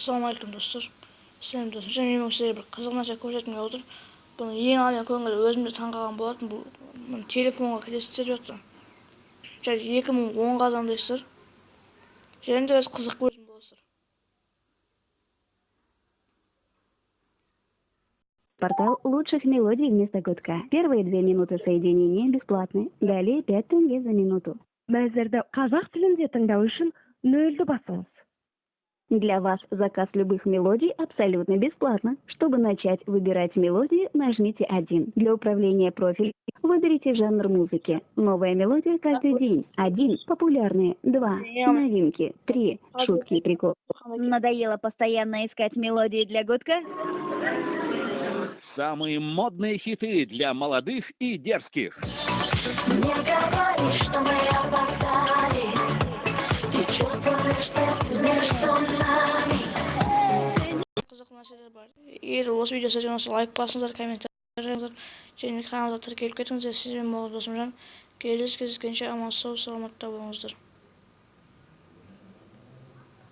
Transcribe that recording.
Assalamualaikum dostlar. Sen dostlar, men size bir kızık narsa ko'rsatmoqchi bo'ldim. Buni eng avval ko'ngil o'zimda tanqagan bo'ldim. Bu telefonga kirishtiryapti. 2010 qazandiysizlar. Endi o'z qiziq ko'rdim dostlar. Портал лучших мелодий вместо гудка. Первые 2 минуты соединения бесплатны. Далее 5 тенге за минуту. Мәзірді қазақ тілінде тыңдау үшін нөлді басыңыз. Для вас заказ любых мелодий абсолютно бесплатно. Чтобы начать выбирать мелодии, нажмите 1. Для управления профилем выберите жанр музыки. Новая мелодия каждый день. 1. Популярные. 2. Новинки. 3. Шутки и приколы. Надоело постоянно искать мелодии для гудка? Самые модные хиты для молодых и дерзких. Не говори, что мы опоздали. Ты чувствуешь, что между нами. Qiziq narsalar bor. Eğer bu video sizga yoqsa like bosinglar, kommentar yozinglar. Kanalga tirkilib ketingizlar. Siz bilan bog'liq do'stimjon. Kelishguncha omon sog' salomatda bo'linglar.